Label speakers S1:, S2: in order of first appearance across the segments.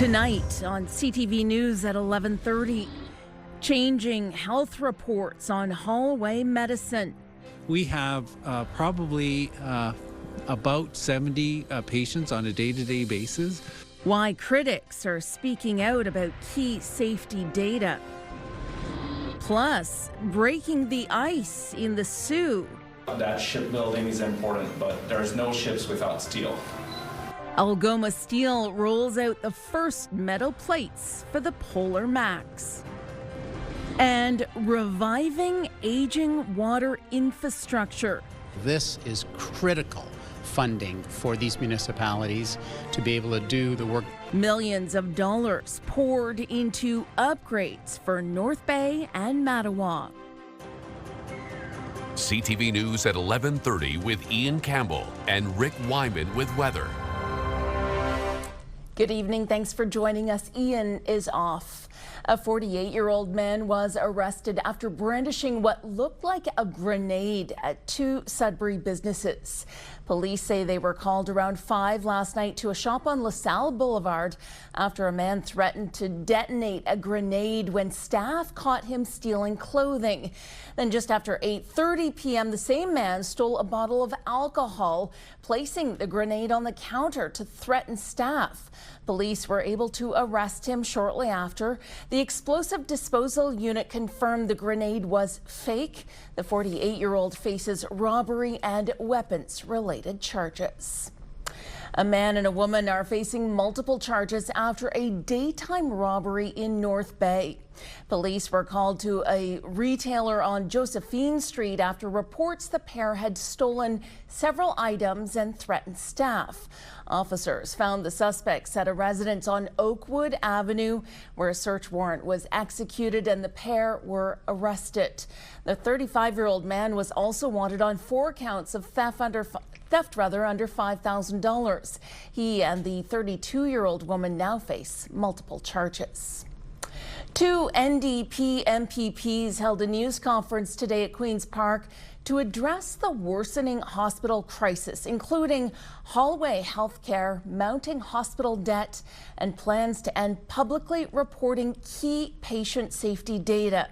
S1: Tonight on CTV News at 11:30, changing health reports on hallway medicine.
S2: We have probably about 70 patients on a day-to-day basis.
S1: Why critics are speaking out about key safety data. Plus, breaking the ice in the Soo.
S3: That shipbuilding is important, but there's no ships without steel.
S1: Algoma Steel rolls out the first metal plates for the Polar Max. And reviving aging water infrastructure.
S4: This is critical funding for these municipalities to be able to do the work.
S1: Millions of dollars poured into upgrades for North Bay and Mattawa.
S5: CTV News at 11:30 with Ian Campbell and Rick Wyman with weather.
S1: Good evening. Thanks for joining us. Ian is off. A 48-year-old man was arrested after brandishing what looked like a grenade at two Sudbury businesses. Police say they were called around 5 last night to a shop on LaSalle Boulevard after a man threatened to detonate a grenade when staff caught him stealing clothing. Then just after 8:30 p.m., the same man stole a bottle of alcohol, placing the grenade on the counter to threaten staff. Police were able to arrest him shortly after. The explosive disposal unit confirmed the grenade was fake. The 48-year-old faces robbery and weapons-related charges. A man and a woman are facing multiple charges after a daytime robbery in North Bay. Police were called to a retailer on Josephine Street after reports the pair had stolen several items and threatened staff. Officers found the suspects at a residence on Oakwood Avenue where a search warrant was executed and the pair were arrested. The 35-year-old man was also wanted on 4 counts of theft under $5,000. He and the 32-year-old woman now face multiple charges. 2 NDP MPPs held a news conference today at Queen's Park to address the worsening hospital crisis, including hallway healthcare, mounting hospital debt, and plans to end publicly reporting key patient safety data.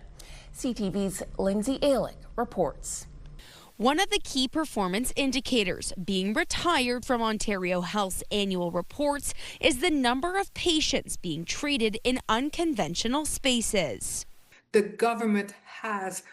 S1: CTV's Lindsay Alick reports.
S6: One of the key performance indicators being retired from Ontario Health's annual reports is the number of patients being treated in unconventional spaces.
S7: The government has,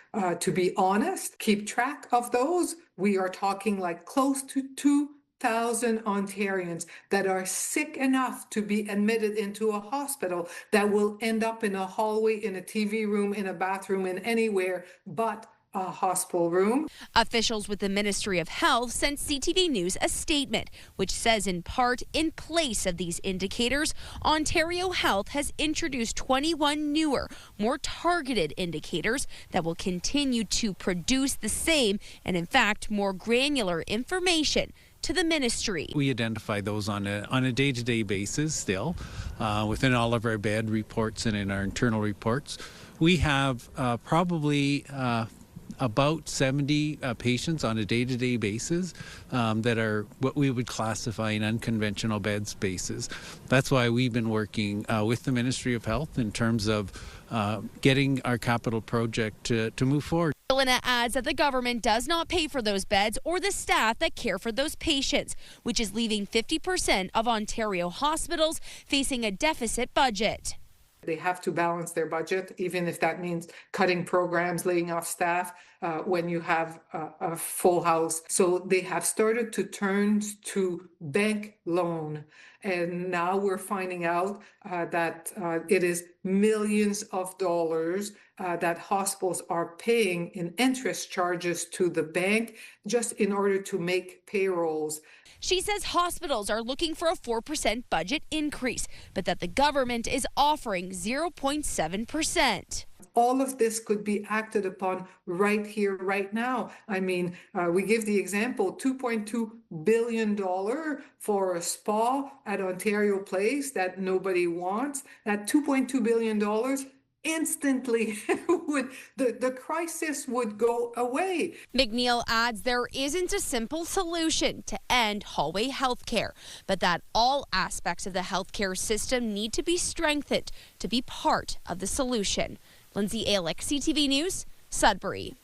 S7: to be honest, keep track of those. We are talking like close to 2,000 Ontarians that are sick enough to be admitted into a hospital that will end up in a hallway, in a TV room, in a bathroom, in anywhere but a hospital room.
S6: Officials with the Ministry of Health sent CTV News a statement which says in part, in place of these indicators, Ontario Health has introduced 21 newer, more targeted indicators that will continue to produce the same and in fact more granular information to the ministry.
S2: We identify those on a day-to-day basis still within all of our bed reports and in our internal reports. We have probably about 70 patients on a day-to-day basis that are what we would classify in unconventional bed spaces. That's why we've been working with the Ministry of Health in terms of getting our capital project to move forward.
S6: Helena adds that the government does not pay for those beds or the staff that care for those patients, which is leaving 50% of Ontario hospitals facing a deficit budget.
S7: They have to balance their budget, even if that means cutting programs, laying off staff when you have a full house. So they have started to turn to bank loan. And now we're finding out that it is millions of dollars that hospitals are paying in interest charges to the bank just in order to make payrolls.
S6: She says hospitals are looking for a 4% budget increase, but that the government is offering 0.7%.
S7: All of this could be acted upon right here, right now. I mean, we give the example, $2.2 billion for a spa at Ontario Place that nobody wants. That $2.2 billion, instantly the crisis would go away.
S6: McNeil adds there isn't a simple solution to end hallway healthcare, but that all aspects of the healthcare system need to be strengthened to be part of the solution. Lindsay Alick, CTV News, Sudbury.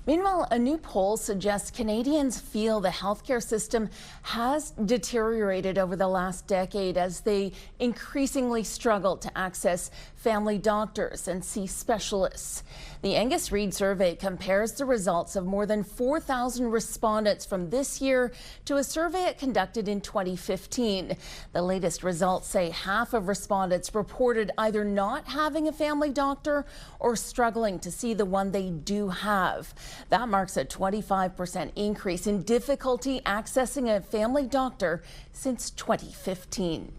S1: Meanwhile, a new poll suggests Canadians feel the healthcare system has deteriorated over the last decade as they increasingly struggle to access family doctors and see specialists. The Angus Reid survey compares the results of more than 4,000 respondents from this year to a survey it conducted in 2015. The latest results say half of respondents reported either not having a family doctor or struggling to see the one they do have. That marks a 25% increase in difficulty accessing a family doctor since 2015.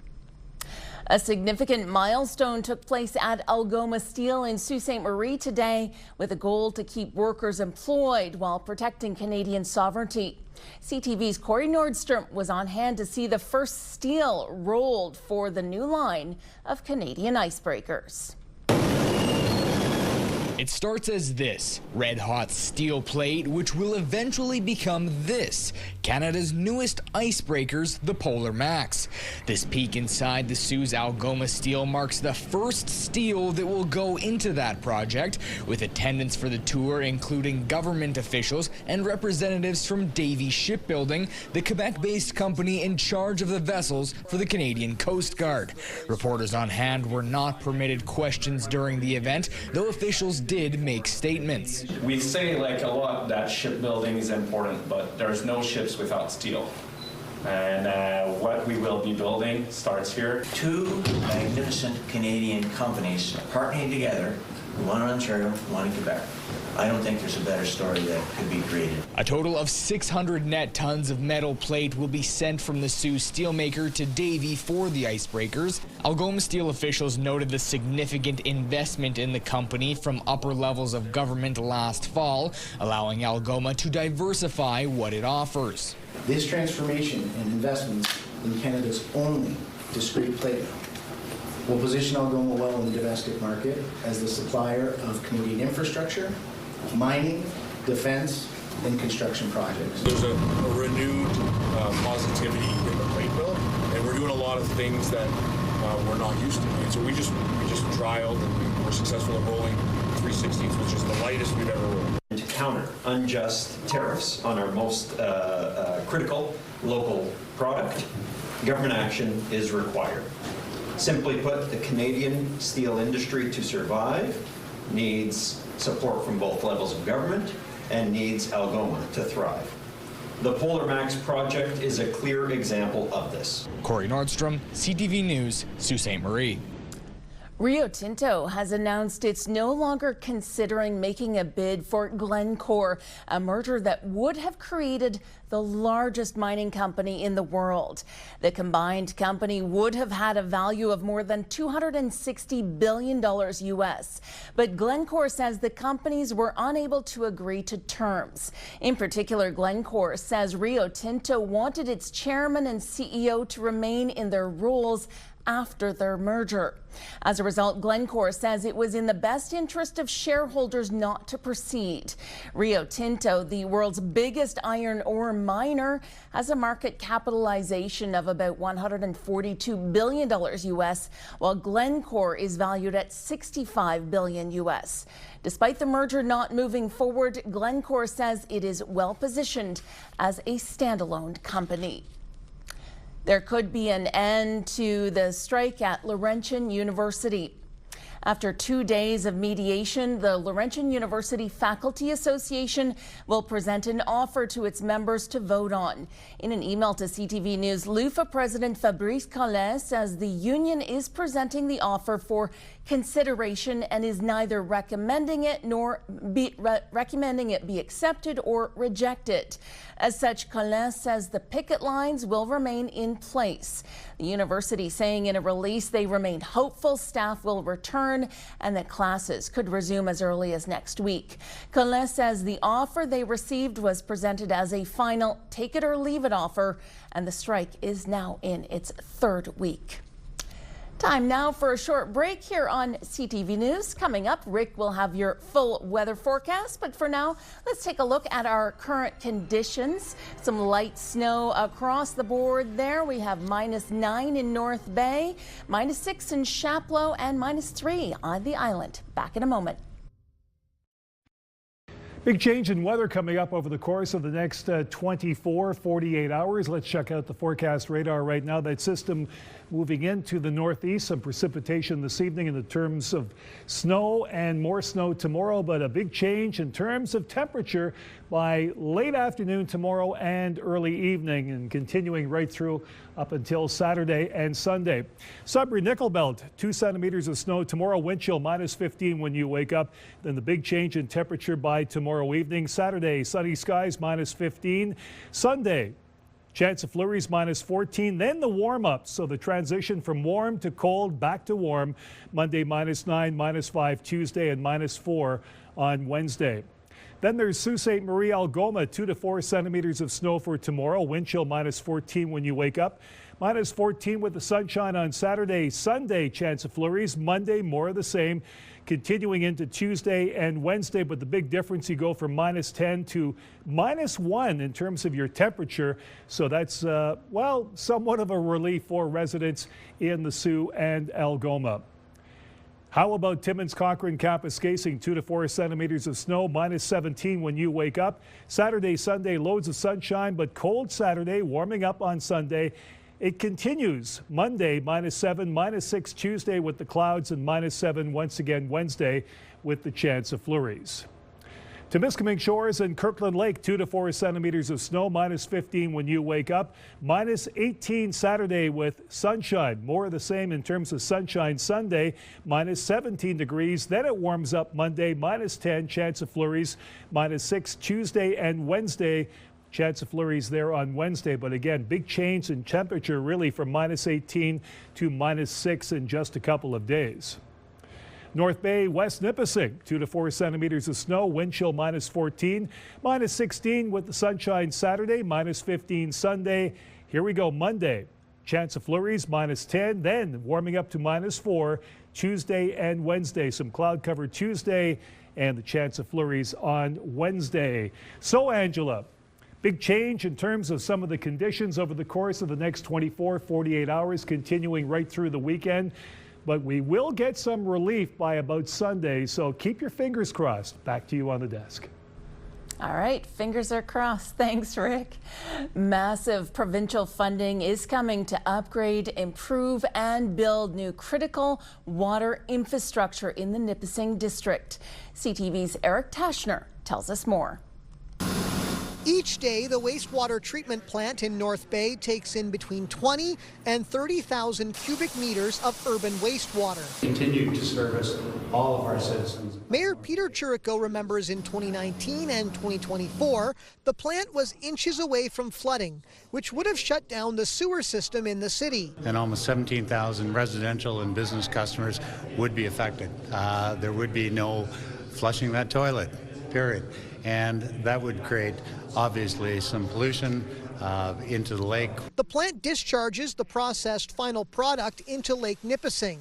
S1: A significant milestone took place at Algoma Steel in Sault Ste. Marie today with a goal to keep workers employed while protecting Canadian sovereignty. CTV's Corey Nordstrom was on hand to see the first steel rolled for the new line of Canadian icebreakers.
S8: It starts as this red-hot steel plate, which will eventually become this, Canada's newest icebreakers, the Polar Max. This peek inside the Sault's Algoma Steel marks the first steel that will go into that project, with attendance for the tour including government officials and representatives from Davy Shipbuilding, the Quebec-based company in charge of the vessels for the Canadian Coast Guard. Reporters on hand were not permitted questions during the event, though officials did make statements.
S3: We say like a lot that shipbuilding is important, but there's no ships without steel. And what we will be building starts here.
S9: Two magnificent Canadian companies partnering together, one in Ontario, one in Quebec. I don't think there's a better story that could be created.
S8: A total of 600 net tons of metal plate will be sent from the Sault steelmaker to Davy for the icebreakers. Algoma Steel officials noted the significant investment in the company from upper levels of government last fall, allowing Algoma to diversify what it offers.
S9: This transformation and investments in Canada's only discrete plate mill will position Algoma well in the domestic market as the supplier of Canadian infrastructure, mining, defense, and construction projects.
S10: There's a renewed positivity in the plate mill, and we're doing a lot of things that we're not used to doing. So we just trialed and we were successful in rolling 3/16, which is the lightest we've ever rolled.
S11: To counter unjust tariffs on our most critical local product, government action is required. Simply put, the Canadian steel industry to survive needs support from both levels of government and needs Algoma to thrive. The Polar Max project is a clear example of this.
S8: Corey Nordstrom, CTV News, Sault Ste. Marie.
S1: Rio Tinto has announced it's no longer considering making a bid for Glencore, a merger that would have created the largest mining company in the world. The combined company would have had a value of more than $260 billion US. But Glencore says the companies were unable to agree to terms. In particular, Glencore says Rio Tinto wanted its chairman and CEO to remain in their roles after their merger. As a result, Glencore says it was in the best interest of shareholders not to proceed. Rio Tinto, the world's biggest iron ore miner, has a market capitalization of about $142 billion US, while Glencore is valued at $65 billion US. Despite the merger not moving forward, Glencore says it is well positioned as a standalone company. There could be an end to the strike at Laurentian University. After 2 days of mediation, the Laurentian University Faculty Association will present an offer to its members to vote on. In an email to CTV News, LUFA President Fabrice Collet says the union is presenting the offer for consideration and is neither recommending it be accepted or rejected. As such, Collet says the picket lines will remain in place. The university saying in a release they remain hopeful staff will return and that classes could resume as early as next week. Collet says the offer they received was presented as a final take it or leave it offer, and the strike is now in its third week. Time now for a short break here on CTV News. Coming up, Rick will have your full weather forecast. But for now, let's take a look at our current conditions. Some light snow across the board there. We have -9 in North Bay, -6 in Chapleau, and -3 on the island. Back in a moment.
S12: Big change in weather coming up over the course of the next 48 hours. Let's check out the forecast radar right now. That system moving into the northeast. Some precipitation this evening in the terms of snow and more snow tomorrow, but a big change in terms of temperature by late afternoon tomorrow and early evening, and continuing right through up until Saturday and Sunday. Sudbury Nickel Belt, 2 centimeters of snow tomorrow, wind chill -15 when you wake up. Then the big change in temperature by tomorrow evening. Saturday, sunny skies -15. Sunday, chance of flurries -14. Then the warm up. So the transition from warm to cold back to warm. Monday -9, -5 Tuesday, and -4 on Wednesday. Then there's Sault Ste. Marie, Algoma, 2 to 4 centimeters of snow for tomorrow. Wind chill -14 when you wake up. -14 with the sunshine on Saturday. Sunday, chance of flurries. Monday, more of the same. Continuing into Tuesday and Wednesday, but the big difference, you go from -10 to -1 in terms of your temperature. So that's, well, somewhat of a relief for residents in the Sault and Algoma. How about Timmins, Cochrane, Kapuskasing, 2 to 4 centimeters of snow, -17 when you wake up. Saturday, Sunday, loads of sunshine, but cold Saturday, warming up on Sunday. It continues Monday, -7, -6 Tuesday with the clouds, and -7 once again Wednesday with the chance of flurries. Temiskaming Shores and Kirkland Lake, 2 to 4 centimeters of snow, -15 when you wake up. -18 Saturday with sunshine. More of the same in terms of sunshine Sunday, -17 degrees. Then it warms up Monday, -10, chance of flurries. -6 Tuesday and Wednesday. Chance of flurries there on Wednesday, but again, big change in temperature really from -18 to -6 in just a couple of days. North Bay, West Nipissing, 2 to 4 centimeters of snow, wind chill -14, -16 with the sunshine Saturday, -15 Sunday. Here we go, Monday, chance of flurries, -10, then warming up to -4 Tuesday and Wednesday. Some cloud cover Tuesday and the chance of flurries on Wednesday. So, Angela, big change in terms of some of the conditions over the course of the next 48 hours, continuing right through the weekend. But we will get some relief by about Sunday, so keep your fingers crossed. Back to you on the desk.
S1: All right, fingers are crossed. Thanks, Rick. Massive provincial funding is coming to upgrade, improve, and build new critical water infrastructure in the Nipissing district. CTV's Eric Tashner tells us more.
S13: Each day, the wastewater treatment plant in North Bay takes in between 20 and 30,000 cubic meters of urban wastewater.
S14: Continue to service all of our citizens.
S13: Mayor Peter Chirico remembers in 2019 and 2024, the plant was inches away from flooding, which would have shut down the sewer system in the city.
S4: And almost 17,000 residential and business customers would be affected. There would be no flushing that toilet, period. And that would create, obviously, some pollution into the lake.
S13: The plant discharges the processed final product into Lake Nipissing.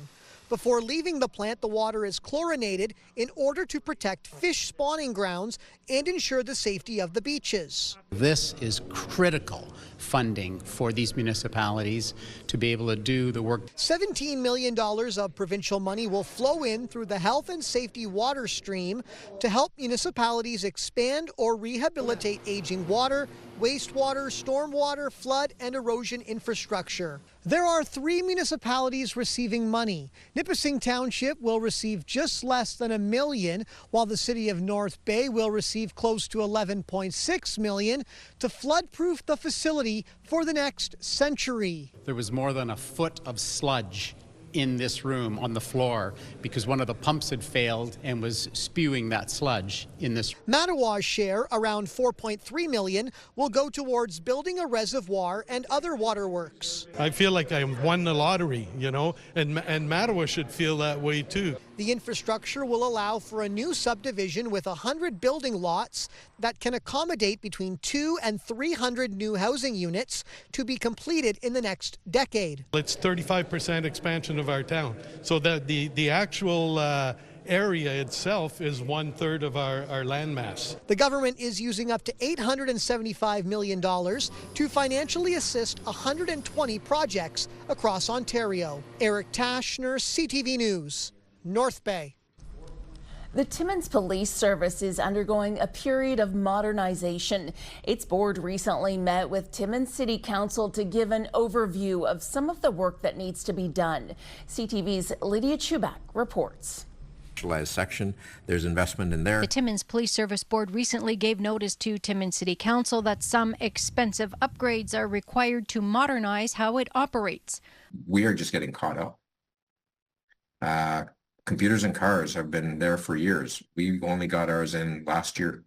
S13: Before leaving the plant, the water is chlorinated in order to protect fish spawning grounds and ensure the safety of the beaches.
S4: This is critical funding for these municipalities to be able to do the work.
S13: $17 million of provincial money will flow in through the health and safety water stream to help municipalities expand or rehabilitate aging water, wastewater, stormwater, flood, and erosion infrastructure. There are 3 municipalities receiving money. Nipissing Township will receive just less than $1 million, while the city of North Bay will receive close to $11.6 million to flood-proof the facility for the next century.
S4: There was more than a foot of sludge in this room on the floor because one of the pumps had failed and was spewing that sludge in this.
S13: Mattawa's share, around $4.3 million, will go towards building a reservoir and other waterworks.
S15: I feel like I won the lottery, you know, and Mattawa should feel that way too.
S13: The infrastructure will allow for a new subdivision with 100 building lots that can accommodate between 200 and 300 new housing units to be completed in the next decade.
S15: It's 35% expansion of our town. So that the actual area itself is 1/3 of our land mass.
S13: The government is using up to $875 million to financially assist 120 projects across Ontario. Eric Tashner, CTV News, North Bay.
S1: The Timmins Police Service is undergoing a period of modernization. Its board recently met with Timmins City Council to give an overview of some of the work that needs to be done. CTV's Lydia Chubak reports.
S16: Section. There's investment in there.
S17: The Timmins Police Service Board recently gave notice to Timmins City Council that some expensive upgrades are required to modernize how it operates.
S16: We are just getting caught up. Computers and cars have been there for years. We only got ours in last year.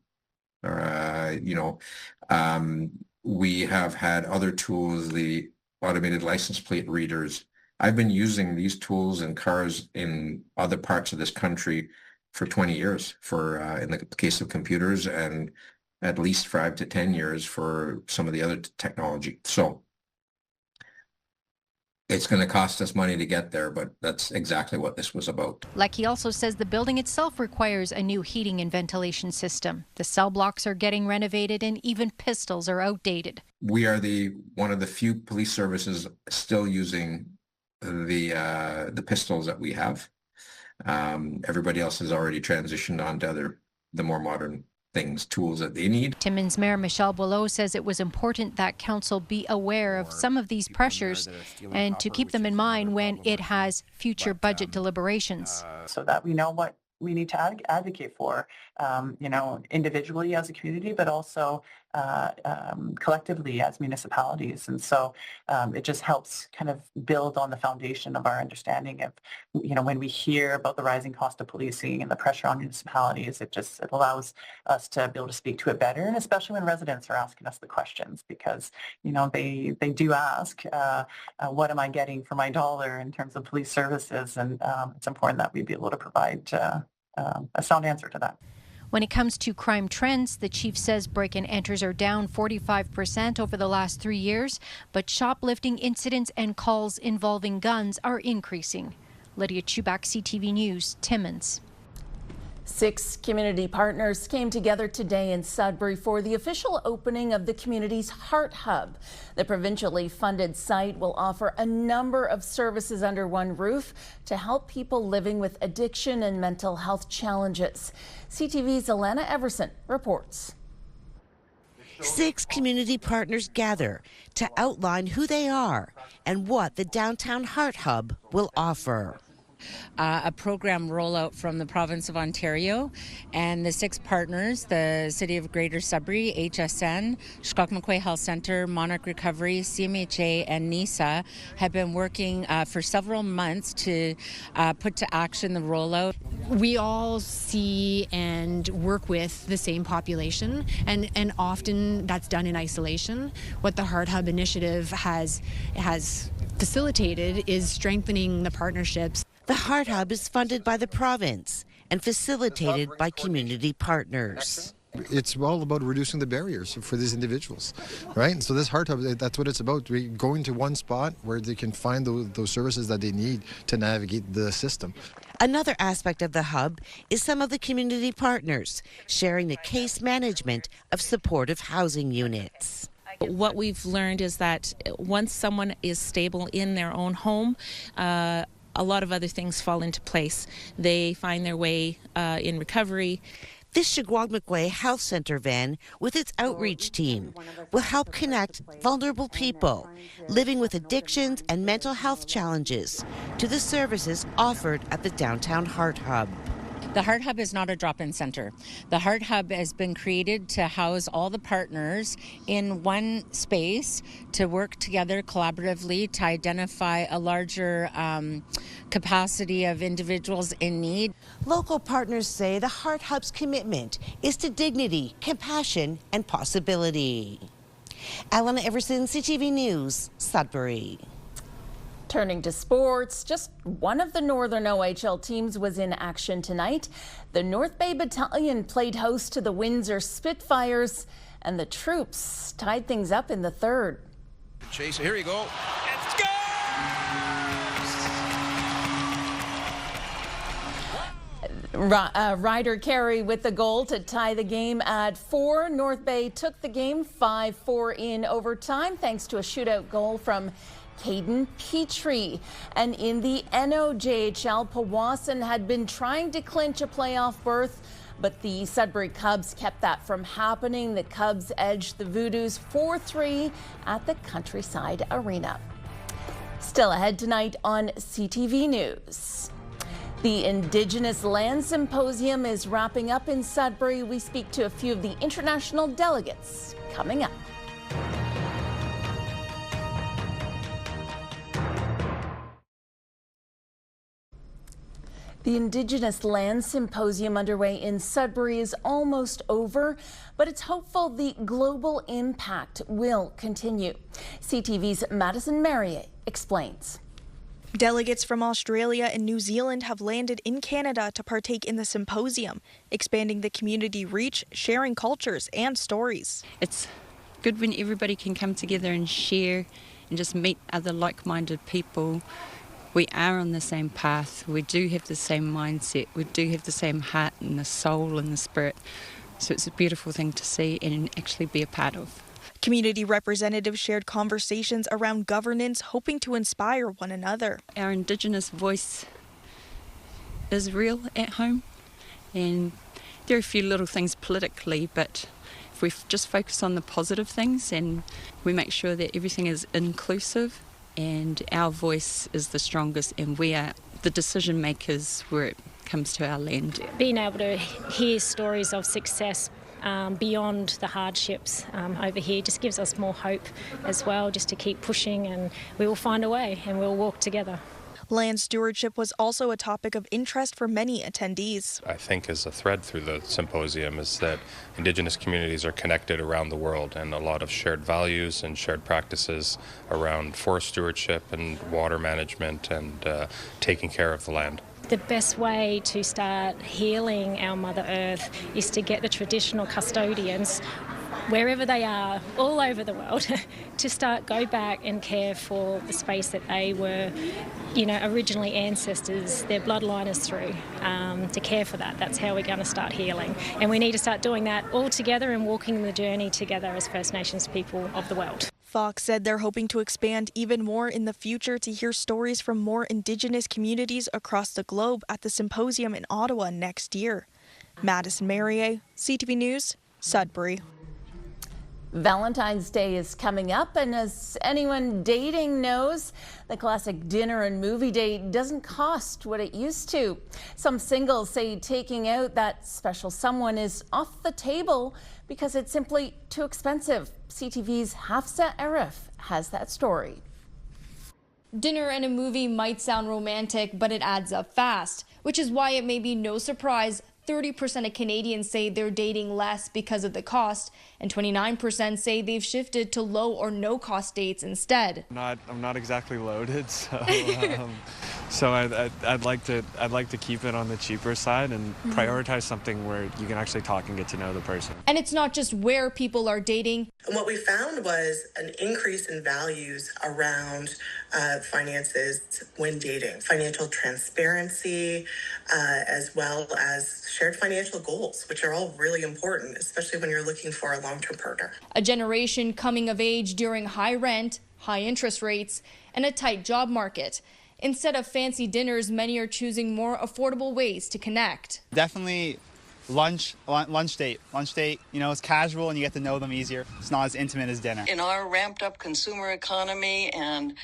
S16: We have had other tools, the automated license plate readers. I've been using these tools and cars in other parts of this country for 20 years in the case of computers, and at least 5 to 10 years for some of the other technology. So it's going to cost us money to get there, but that's exactly what this was about.
S17: Lecky also says the building itself requires a new heating and ventilation system. The cell blocks are getting renovated and even pistols are outdated.
S16: We are one of the few police services still using the pistols that we have. Everybody else has already transitioned on to the more modern tools that they need.
S17: Timmins Mayor Michelle Boileau says it was important that council be aware of some of these pressures and to keep them in mind when it has future budget deliberations.
S18: So that we know what we need to advocate for, individually as a community, but also collectively as municipalities. And so it just helps kind of build on the foundation of our understanding of, when we hear about the rising cost of policing and the pressure on municipalities, it allows us to be able to speak to it better. And especially when residents are asking us the questions, because, they do ask, what am I getting for my dollar in terms of police services? And it's important that we be able to provide a sound answer to that.
S17: When it comes to crime trends, the chief says break-in enters are down 45% over the last 3 years, but shoplifting incidents and calls involving guns are increasing. Lydia Chubak, CTV News, Timmins.
S1: 6 community partners came together today in Sudbury for the official opening of the community's Heart Hub. The provincially funded site will offer a number of services under one roof to help people living with addiction and mental health challenges. CTV's Alana Everson reports.
S19: 6 community partners gather to outline who they are and what the Downtown Heart Hub will offer.
S20: A program rollout from the province of Ontario, and the 6 partners, the City of Greater Sudbury, HSN, Shkok-McQuay Health Centre, Monarch Recovery, CMHA and NISA have been working for several months to put to action the rollout.
S21: We all see and work with the same population, and often that's done in isolation. What the Heart Hub initiative has facilitated is strengthening the partnerships.
S19: The Heart Hub is funded by the province and facilitated by community partners.
S22: It's all about reducing the barriers for these individuals, right? And so this Heart Hub, that's what it's about. Going to one spot where they can find those services that they need to navigate the system.
S19: Another aspect of the hub is some of the community partners sharing the case management of supportive housing units.
S23: What we've learned is that once someone is stable in their own home, a lot of other things fall into place. They find their way in recovery.
S19: This Shkok-McQuay Health Centre van, with its outreach team, will help connect vulnerable people living with addictions and mental health challenges to the services offered at the Downtown Heart Hub.
S20: The Heart Hub is not a drop-in center. The Heart Hub has been created to house all the partners in one space to work together collaboratively to identify a larger capacity of individuals in need.
S19: Local partners say the Heart Hub's commitment is to dignity, compassion, and possibility. Alana Everson, CTV News, Sudbury.
S1: Turning to sports, just one of the Northern OHL teams was in action tonight. The North Bay Battalion played host to the Windsor Spitfires, and the troops tied things up in the third.
S2: Chase, here you go. Let's go!
S1: Ryder Carey with the goal to tie the game at 4. North Bay took the game 5-4 in overtime thanks to a shootout goal from Caden Petrie. And in the NOJHL, Powassan had been trying to clinch a playoff berth, but the Sudbury Cubs kept that from happening. The Cubs edged the Voodoos 4-3 at the Countryside Arena. Still ahead tonight on CTV News. The Indigenous Land Symposium is wrapping up in Sudbury. We speak to a few of the international delegates coming up. The Indigenous Land Symposium underway in Sudbury is almost over, but it's hopeful the global impact will continue. CTV's Madison Marier explains.
S5: Delegates from Australia and New Zealand have landed in Canada to partake in the symposium, expanding the community reach, sharing cultures and stories.
S7: It's good when everybody can come together and share and just meet other like-minded people. We are on the same path, we do have the same mindset, we do have the same heart and the soul and the spirit. So it's a beautiful thing to see and actually be a part of.
S5: Community representatives shared conversations around governance, hoping to inspire one another.
S7: Our Indigenous voice is real at home, and there are a few little things politically, but if we just focus on the positive things and we make sure that everything is inclusive and our voice is the strongest and we are the decision makers where it comes to our land.
S24: Being able to hear stories of success beyond the hardships over here just gives us more hope as well, just to keep pushing, and we will find a way and we'll walk together.
S5: Land stewardship was also a topic of interest for many attendees.
S25: I think as a thread through the symposium is that Indigenous communities are connected around the world, and a lot of shared values and shared practices around forest stewardship and water management and taking care of the land.
S24: The best way to start healing our Mother Earth is to get the traditional custodians, wherever they are, all over the world, to go back and care for the space that they were, originally ancestors, their bloodline is through, to care for that. That's how we're going to start healing. And we need to start doing that all together and walking the journey together as First Nations people of the world.
S5: Fox said they're hoping to expand even more in the future to hear stories from more Indigenous communities across the globe at the symposium in Ottawa next year. Madison Marier, CTV News, Sudbury.
S1: Valentine's Day is coming up, and as anyone dating knows, the classic dinner and movie date doesn't cost what it used to. Some singles say taking out that special someone is off the table because it's simply too expensive. CTV's Hafsa Arif has that story.
S26: Dinner and a movie might sound romantic, but it adds up fast, which is why it may be no surprise 30% of Canadians say they're dating less because of the cost, and 29% say they've shifted to low or no cost dates instead.
S27: I'm not exactly loaded, so I'd like to keep it on the cheaper side and prioritize something where you can actually talk and get to know the person.
S26: And it's not just where people are dating.
S28: And what we found was an increase in values around finances when dating, financial transparency, as well as shared financial goals, which are all really important, especially when you're looking for a long-term partner.
S26: A generation coming of age during high rent, high interest rates, and a tight job market. Instead of fancy dinners, many are choosing more affordable ways to connect.
S29: Definitely lunch date. It's casual and you get to know them easier. It's not as intimate as dinner.
S30: In our ramped up consumer economy and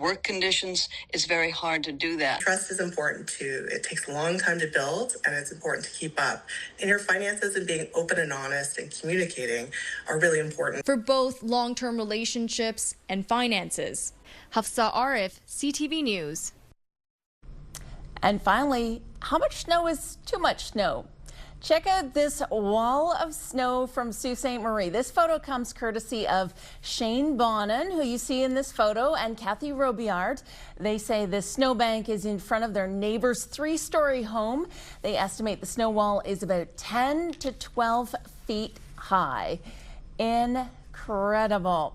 S30: work conditions, it's very hard to do that.
S28: Trust is important too. It takes a long time to build, and it's important to keep up. And your finances and being open and honest and communicating are really important.
S26: For both long-term relationships and finances. Hafsa Arif, CTV News.
S1: And finally, how much snow is too much snow? Check out this wall of snow from Sault Ste. Marie. This photo comes courtesy of Shane Bonin, who you see in this photo, and Kathy Robillard. They say this snowbank is in front of their neighbor's 3-story home. They estimate the snow wall is about 10 to 12 feet high. Incredible.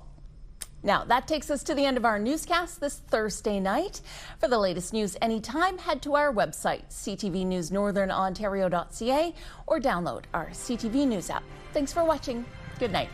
S1: Now, that takes us to the end of our newscast this Thursday night. For the latest news anytime, head to our website, ctvnewsnorthernontario.ca, or download our CTV News app. Thanks for watching. Good night.